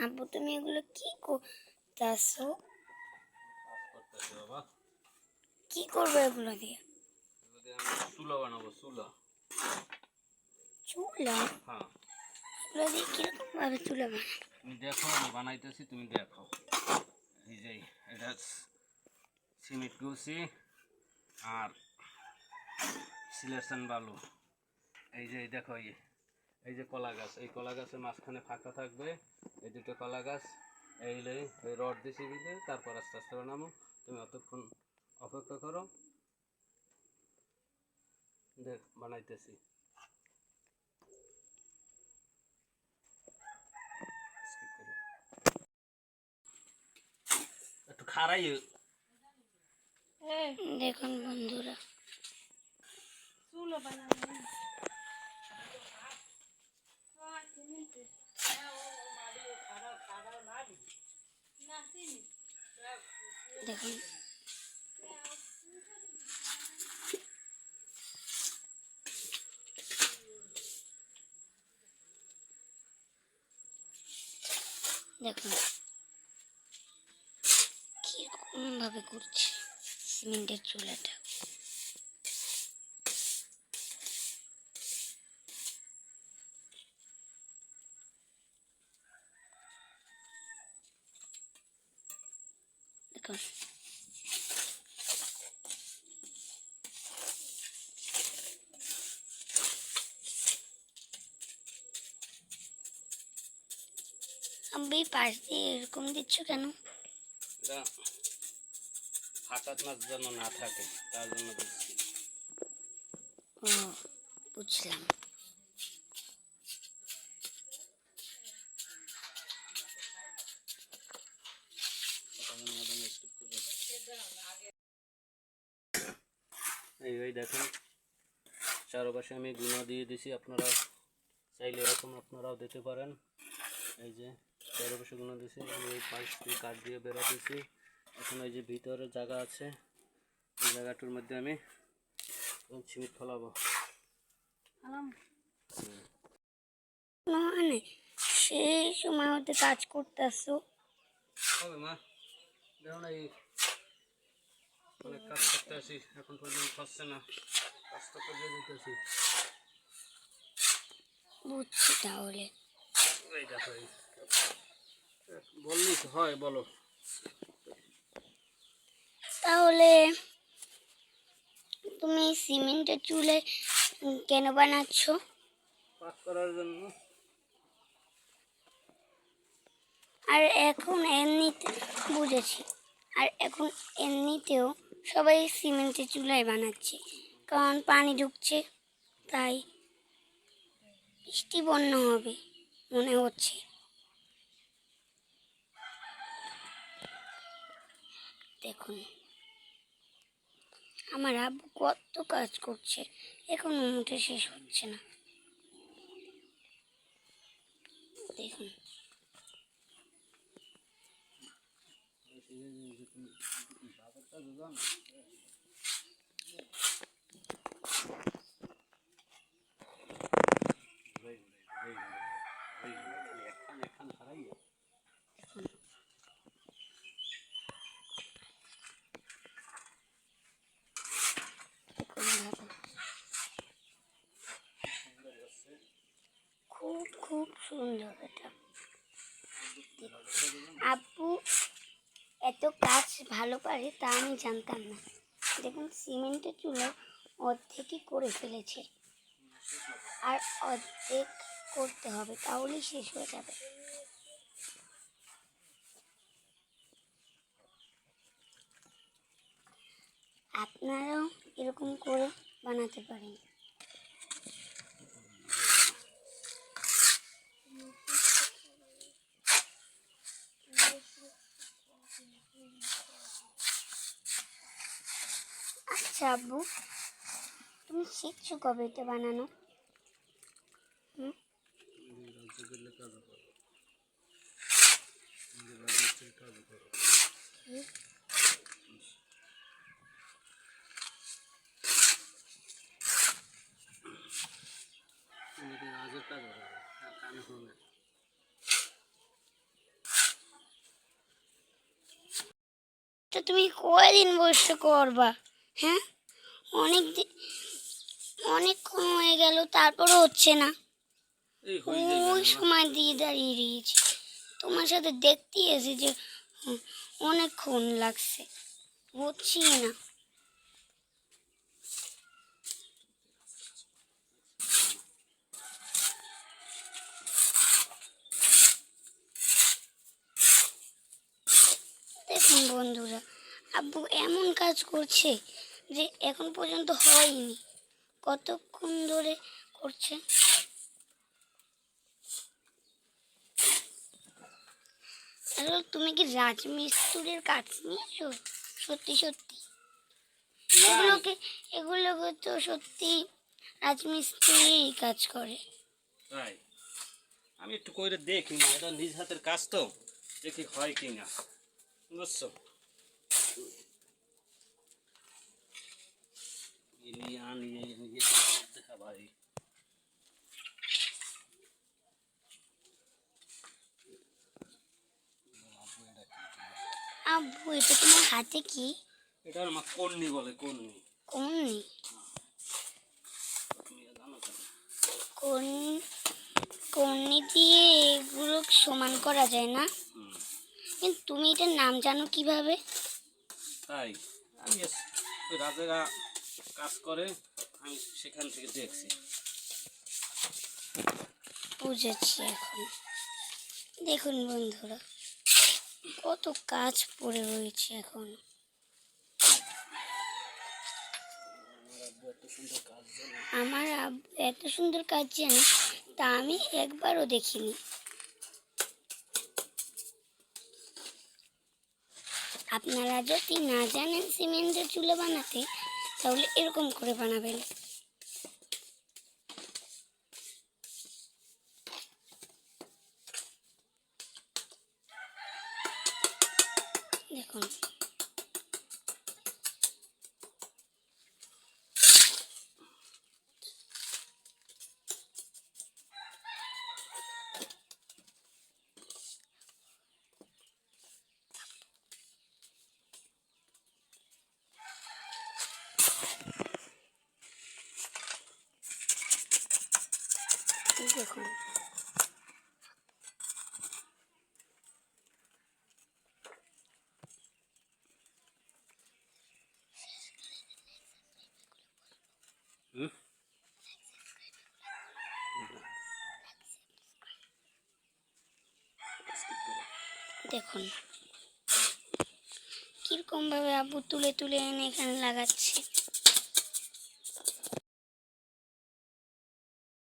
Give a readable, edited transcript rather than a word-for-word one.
আব্বু তুমি এগুলো কি করতেছো? বাবা কি করবে এগুলো দিয়ে? আমি চুলা বানাবো। চুলা? হ্যাঁ। এগুলো দিয়ে কিরকম ভাবে চুলা বানাবো? তুমি দেখো, আমি বানাইতেছি, তুমি দেখো। এই যে এটা সিমেন্ট গুছি আর সিলেকশন বালু। এই যে দেখো, এই যে কলা গাছ, এই কলা গাছের মাঝখানে ফাঁকা থাকবে, এই দুটো কলা গাছ। এই রড দিছি দিতে, তারপর আস্তে আস্তে বানাবো। তুমি অতক্ষণ অপেক্ষা করো, দেখ বানাইতেছি। একটু খারাই। দেখুন বন্ধুরা, দেখুন দেখুন কিরকম ভাবে করছে সিমেন্টের চুলাটা। দেখুন আমি পাশ দিয়ে এরকম দিচ্ছ কেন? ফাঁকা মাছ যেন না থাকে, তার জন্য দিচ্ছি। ও বুঝলাম। এই দেখেন, চারপাশে আমি গুঁড়া দিয়ে দিছি। আপনারা চাইলে এরকম আপনারাও দিতে পারেন। এই যে চারপাশে গুঁড়া দিছি, এই পাশ দিয়ে কাঠ দিয়ে বেড়া দিছি। এখন এই যে ভিতরে জায়গা আছে, এই জায়গাটার মধ্যে আমি সিমেন্ট ফেলাবো। মানে সেই সময় হতে কাজ করতেছো হবে মা, দেখুন এই অনেক কাজ করতে আসি, এখন পর্যন্ত হচ্ছে না, কাজটা করে দিতেছি। বুঝছি। তাহলে এই দেখো, বললি তো হয়, বলো। তাহলে তুমি সিমেন্টের চুলে কেন বানাচ্ছ? কাজ করার জন্য। আর এখন এমনিতে বুঝেছি। আর এখন এমনিতেও সবাই সিমেন্টের চুলায় বানাচ্ছে, কারণ পানি ঢুকছে, তাই বৃষ্টি বন্যা হবে মনে হচ্ছে। দেখুন আমার আব্বু কত কাজ করছে, এখনো মুঠে শেষ হচ্ছে না। দেখুন খুব খুব সুন্দর এটা। আব্বু এত কাজ ভালো পারে তা আমি জানতাম না। দেখুন সিমেন্টের চুলা অর্ধেকই করে ফেলেছে, আর অর্ধেক করতে হবে, তাহলেই শেষ হয়ে যাবে। আপনারাও এরকম করে বানাতে পারেন। আচ্ছা আব্বু, তুমি শিখছো কবে এটা বানানো? তো তুমি কয়দিন বসে করবা? হ্যাঁ, অনেকক্ষণ হয়ে গেল, তারপরও হচ্ছে না। এই হয়ে যাবে ওই না। সময় দিয়ে দাঁড়িয়ে রয়েছে, তোমার সাথে দেখতেই এসে যে অনেকক্ষণ লাগছে, হচ্ছি না। দেখুন বন্ধুরা, আব্বু এমন কাজ করছে যে এখন পর্যন্ত হয়নি, কতক্ষণ ধরে করছে। আসলে তুমি কি রাজমিস্ত্রির কাজ নিয়েছো? সত্যি সত্যি এগুলোকে তো সত্যি রাজমিস্ত্রি কাজ করে। তাই আমি একটু কইরে দেখি না, এটা নিজ হাতের কাজ তো, দেখি হয় কি না, বুঝছো? নিয়ে আনিয়ে নিয়ে দেখা ভাই। আব্বু, এটা তোমার হাতে কি? এটা আমার কন্নি বলে, কন্নি। কন্নি? তুমি জানো কেন? কোন কন্নি দিয়ে এগুলো সমান করা যায় না? হুম। কিন্তু তুমি এটার নাম জানো কিভাবে? তাই আমি ওই রাজারা কাজ করে, আমি সেখান থেকে দেখছি। বুঝেছি এখন। দেখুন বন্ধুরা, কত কাজ পড়ে রয়েছে এখন। আমার আব্বু এত সুন্দর কাজ জানে, তা আমি একবারও দেখিনি। আপনারা যদি না জানেন সিমেন্টের চুলা বানাতে, তাহলে এরকম করে বানাবেন। দেখুন, দেখুন। হুম? দেখুন কিরকম ভাবে আব্বু তুলে তুলে এনে এখানে লাগাচ্ছে।